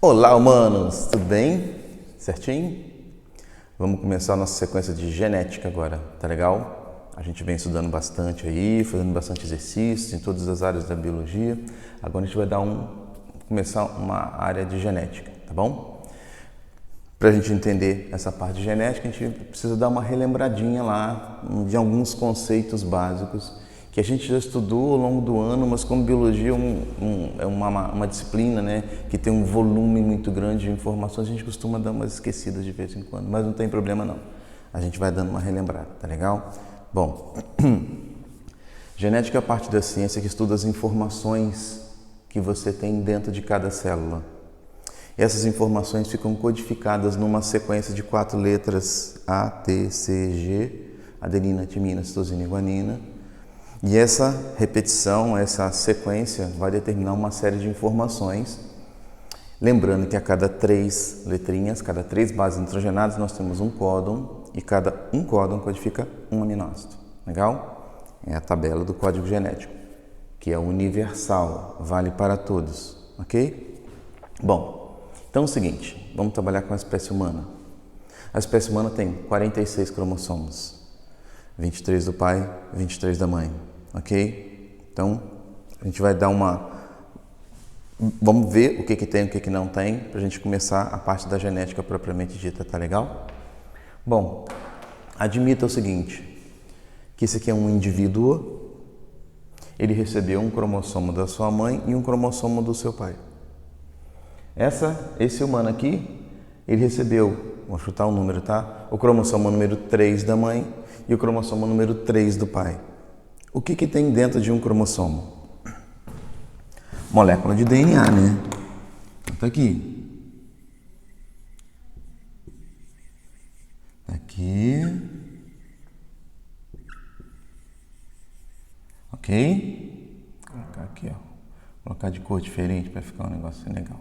Olá, humanos! Tudo bem? Certinho? Vamos começar a nossa sequência de genética agora, tá legal? A gente vem estudando bastante aí, fazendo bastante exercícios em todas as áreas da biologia. Agora a gente vai começar uma área de genética, tá bom? Para a gente entender essa parte de genética, a gente precisa dar uma relembradinha lá de alguns conceitos básicos que a gente já estudou ao longo do ano, mas como biologia é uma disciplina, né, que tem um volume muito grande de informações, a gente costuma dar umas esquecidas de vez em quando, mas não tem problema não. A gente vai dando uma relembrada, tá legal? Bom, genética é a parte da ciência que estuda as informações que você tem dentro de cada célula. E essas informações ficam codificadas numa sequência de 4 letras A, T, C, G, adenina, timina, citosina e guanina. E essa repetição, essa sequência vai determinar uma série de informações. Lembrando que a cada 3 letrinhas, cada 3 bases nitrogenadas, nós temos um códon e cada um códon codifica um aminoácido. Legal? É a tabela do código genético, que é universal, vale para todos, ok? Bom, então é o seguinte, vamos trabalhar com a espécie humana. A espécie humana tem 46 cromossomos, 23 do pai, 23 da mãe. Ok? Então, a gente vai dar vamos ver o que tem e o que não tem, para a gente começar a parte da genética propriamente dita, tá legal? Bom, admita o seguinte, que esse aqui é um indivíduo, ele recebeu um cromossomo da sua mãe e um cromossomo do seu pai. Esse humano aqui, ele recebeu, vou chutar um número, tá? O cromossomo número 3 da mãe e o cromossomo número 3 do pai. O que tem dentro de um cromossomo? Molécula de DNA, né? Tá aqui. Aqui. Ok? Vou colocar aqui, ó. Vou colocar de cor diferente para ficar um negócio legal.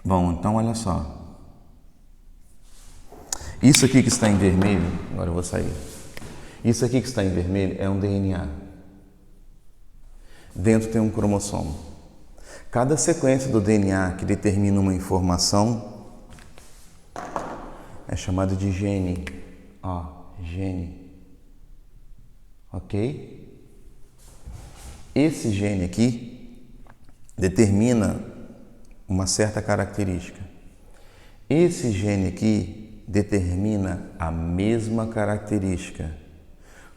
Bom, então olha só. Isso aqui que está em vermelho, agora eu vou sair. Isso aqui que está em vermelho é um DNA. Dentro tem um cromossomo. Cada sequência do DNA que determina uma informação é chamada de gene. Ó, gene. Ok? Esse gene aqui determina uma certa característica. Esse gene aqui determina a mesma característica.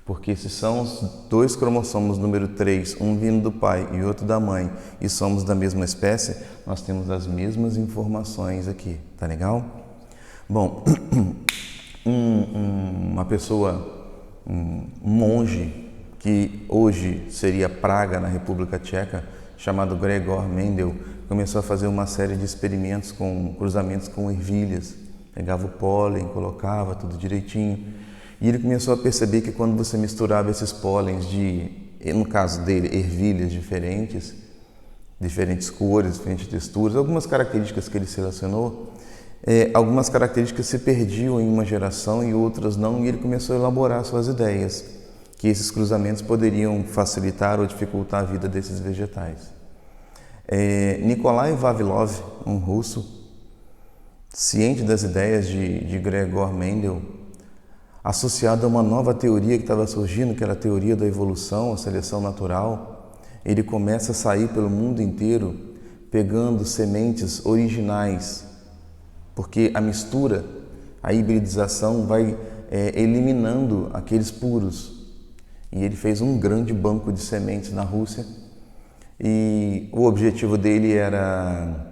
Porque se são os 2 cromossomos número 3, um vindo do pai e outro da mãe, e somos da mesma espécie, nós temos as mesmas informações aqui, tá legal? Bom, uma pessoa, um monge, que hoje seria praga na República Tcheca, chamado Gregor Mendel, começou a fazer uma série de experimentos com cruzamentos com ervilhas. Pegava o pólen, colocava tudo direitinho. E ele começou a perceber que quando você misturava esses pólens no caso dele, ervilhas diferentes cores, diferentes texturas, algumas características que ele selecionou, algumas características se perdiam em uma geração e outras não, e ele começou a elaborar suas ideias, que esses cruzamentos poderiam facilitar ou dificultar a vida desses vegetais. Nikolai Vavilov, um russo, ciente das ideias de Gregor Mendel, associado a uma nova teoria que estava surgindo, que era a teoria da evolução, a seleção natural, ele começa a sair pelo mundo inteiro pegando sementes originais, porque a mistura, a hibridização vai eliminando aqueles puros. E ele fez um grande banco de sementes na Rússia e o objetivo dele era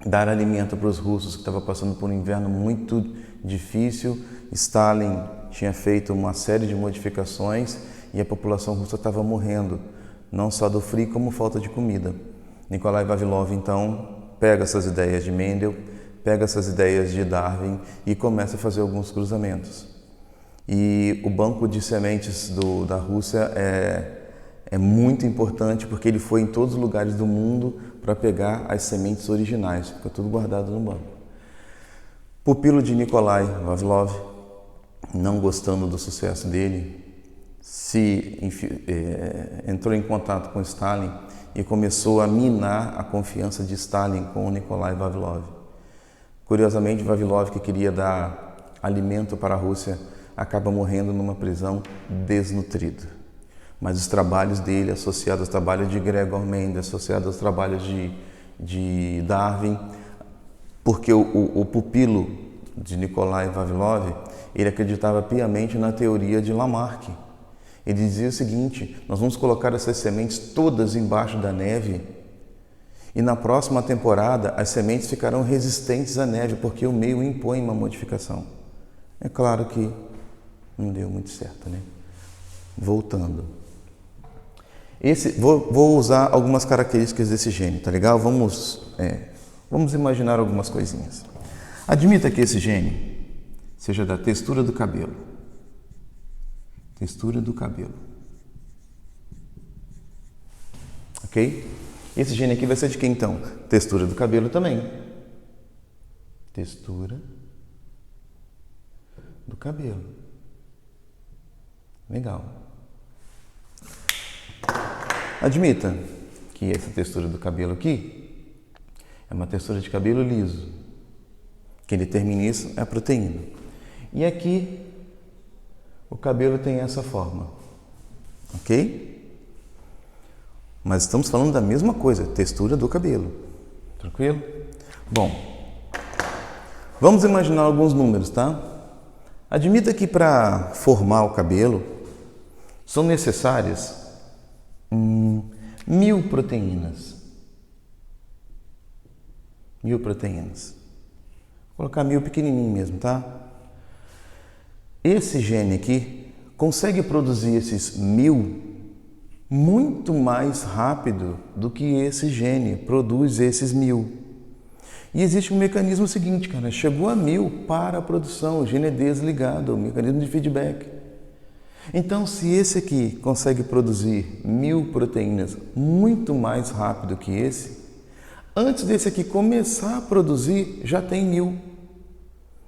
dar alimento para os russos que estavam passando por um inverno muito difícil. Stalin tinha feito uma série de modificações e a população russa estava morrendo, não só do frio como falta de comida. Nikolai Vavilov, então, pega essas ideias de Mendel, pega essas ideias de Darwin e começa a fazer alguns cruzamentos. E o banco de sementes da Rússia é muito importante porque ele foi em todos os lugares do mundo para pegar as sementes originais, fica tudo guardado no banco. Pupilo de Nikolai Vavilov, não gostando do sucesso dele, entrou em contato com Stalin e começou a minar a confiança de Stalin com o Nikolai Vavilov. Curiosamente, Vavilov, que queria dar alimento para a Rússia, acaba morrendo numa prisão desnutrido. Mas os trabalhos dele, associados aos trabalhos de Gregor Mendel, associados aos trabalhos de Darwin, porque o pupilo de Nikolai Vavilov, ele acreditava piamente na teoria de Lamarck. Ele dizia o seguinte: nós vamos colocar essas sementes todas embaixo da neve e na próxima temporada as sementes ficarão resistentes à neve, porque o meio impõe uma modificação. É claro que não deu muito certo, né? Voltando. Vou usar algumas características desse gene, tá legal? Vamos imaginar algumas coisinhas. Admita que esse gene seja da textura do cabelo. Textura do cabelo. Ok? Esse gene aqui vai ser de quem então? Textura do cabelo também. Textura do cabelo. Legal. Admita que essa textura do cabelo aqui é uma textura de cabelo liso. Quem determina isso é a proteína. E aqui o cabelo tem essa forma. Ok? Mas estamos falando da mesma coisa, textura do cabelo. Tranquilo? Bom, vamos imaginar alguns números, tá? Admita que para formar o cabelo são necessárias 1000 proteínas. 1000 proteínas. Vou colocar 1000 pequenininho mesmo, tá? Esse gene aqui consegue produzir esses 1000 muito mais rápido do que esse gene produz esses 1000. E existe um mecanismo seguinte, cara, chegou a 1000 para a produção, o gene é desligado, o mecanismo de feedback. Então, se esse aqui consegue produzir 1000 proteínas muito mais rápido que esse, antes desse aqui começar a produzir, já tem 1000.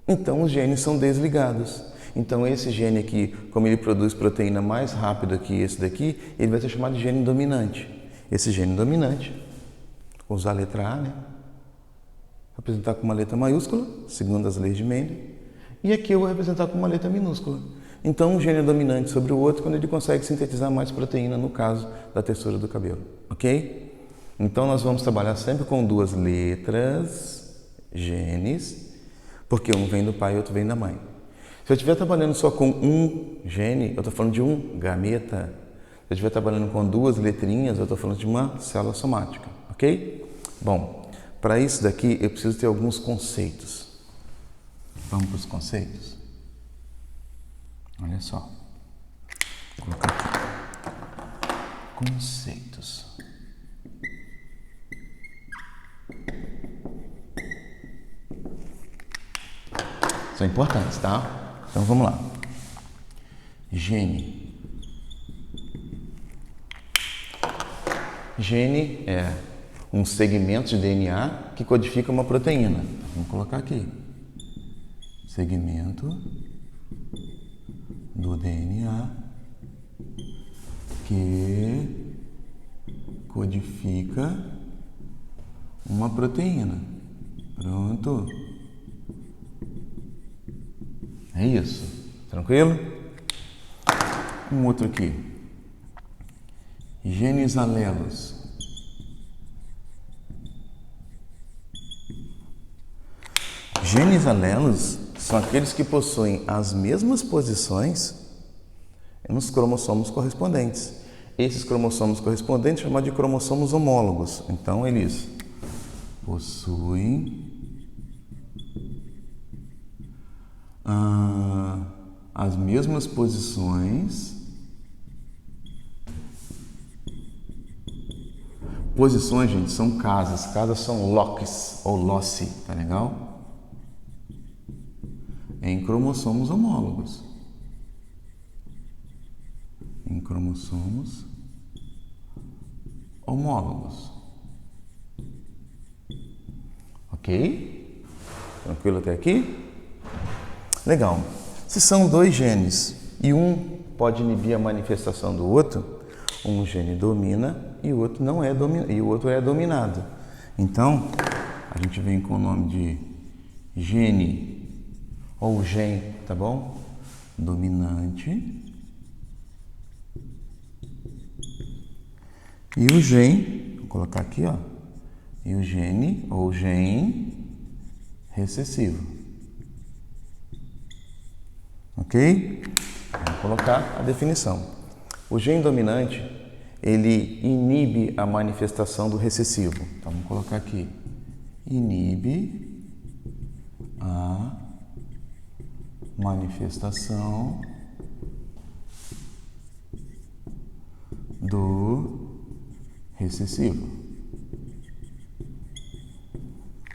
Então, os genes são desligados. Então, esse gene aqui, como ele produz proteína mais rápido que esse daqui, ele vai ser chamado de gene dominante. Esse gene dominante, vou usar a letra A, né? Representar com uma letra maiúscula, segundo as leis de Mendel, e aqui eu vou representar com uma letra minúscula. Então, um gene é dominante sobre o outro quando ele consegue sintetizar mais proteína, no caso da textura do cabelo, ok? Então, nós vamos trabalhar sempre com duas letras, genes, porque um vem do pai e outro vem da mãe. Se eu estiver trabalhando só com um gene, eu estou falando de um gameta. Se eu estiver trabalhando com duas letrinhas, eu estou falando de uma célula somática, ok? Bom, para isso daqui eu preciso ter alguns conceitos. Vamos para os conceitos? Olha só. Vou colocar aqui. Conceitos. São importantes, tá? Então vamos lá. Gene. Gene é um segmento de DNA que codifica uma proteína. Vamos colocar aqui. Segmento do DNA que codifica uma proteína. Pronto. É isso. Tranquilo? Um outro aqui. Genes alelos. Genes alelos são aqueles que possuem as mesmas posições nos cromossomos correspondentes. Esses cromossomos correspondentes são chamados de cromossomos homólogos. Então, eles possuem as mesmas posições. Posições, gente, são casas. Casas são loci ou loci, tá legal? Em cromossomos homólogos. Em cromossomos homólogos. Ok? Tranquilo até aqui? Legal. Se são dois genes e um pode inibir a manifestação do outro, Um gene domina e o outro não é e o outro é dominado. Então, a gente vem com o nome de gene ou gen, tá bom? Dominante. E o gen, vou colocar aqui, ó. E o gene ou gen recessivo. Ok? Vamos colocar a definição. O gene dominante, ele inibe a manifestação do recessivo. Então, vamos colocar aqui. Inibe a manifestação do recessivo.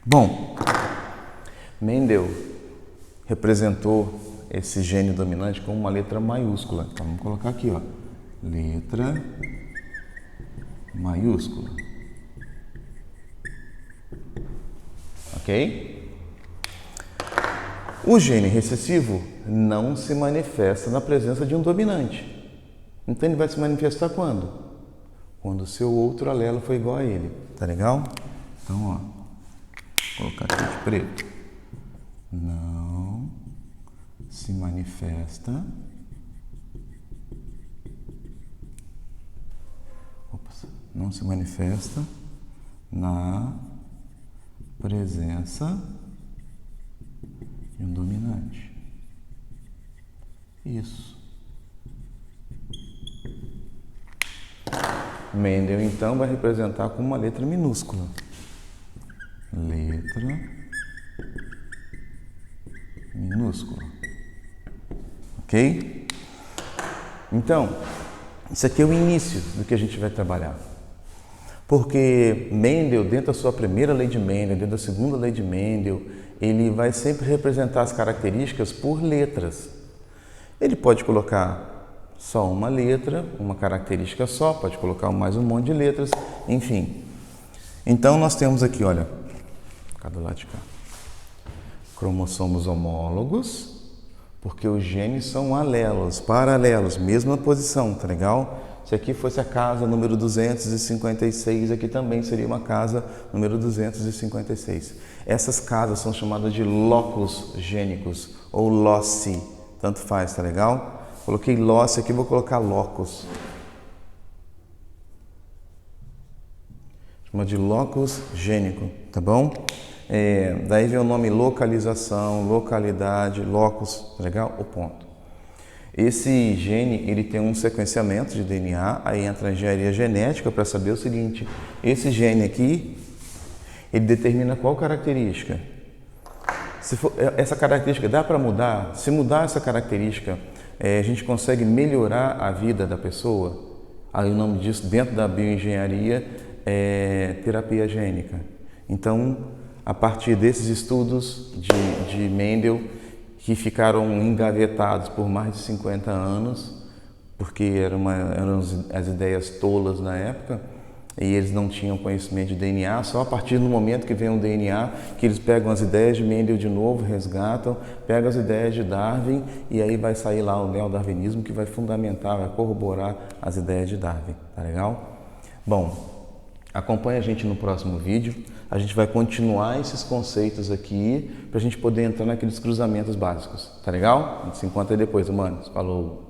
Bom, Mendel representou esse gene dominante com uma letra maiúscula. Então, vamos colocar aqui, ó. Letra maiúscula. Ok? O gene recessivo não se manifesta na presença de um dominante. Então, ele vai se manifestar quando? Quando o seu outro alelo for igual a ele. Tá legal? Então, ó. Vou colocar aqui de preto. Não se manifesta não se manifesta na presença de um dominante. Isso. Mendel, então, vai representar com uma letra minúscula. Letra minúscula. Ok? Então, isso aqui é o início do que a gente vai trabalhar. Porque Mendel, dentro da sua primeira lei de Mendel, dentro da segunda lei de Mendel, ele vai sempre representar as características por letras. Ele pode colocar só uma letra, uma característica só, pode colocar mais um monte de letras, enfim. Então, nós temos aqui, olha, cada lado de cá, cromossomos homólogos, porque os genes são alelos, paralelos, mesma posição, tá legal? Se aqui fosse a casa número 256, aqui também seria uma casa número 256. Essas casas são chamadas de locus gênicos ou loci, tanto faz, tá legal? Coloquei loci aqui, vou colocar locus. Chama de locus gênico, tá bom? Daí vem o nome localização, localidade, locus, tá legal? O ponto. Esse gene, ele tem um sequenciamento de DNA, aí entra a engenharia genética para saber o seguinte, esse gene aqui, ele determina qual característica. Se for, essa característica dá para mudar? Se mudar essa característica, a gente consegue melhorar a vida da pessoa? Aí o nome disso, dentro da bioengenharia, é terapia gênica. Então, a partir desses estudos de Mendel, que ficaram engavetados por mais de 50 anos, porque eram as ideias tolas na época, e eles não tinham conhecimento de DNA, só a partir do momento que vem o DNA, que eles pegam as ideias de Mendel de novo, resgatam, pegam as ideias de Darwin, e aí vai sair lá o neodarwinismo, que vai fundamentar, vai corroborar as ideias de Darwin, tá legal? Bom, acompanhe a gente no próximo vídeo. A gente vai continuar esses conceitos aqui para a gente poder entrar naqueles cruzamentos básicos. Tá legal? A gente se encontra aí depois, humanos. Falou!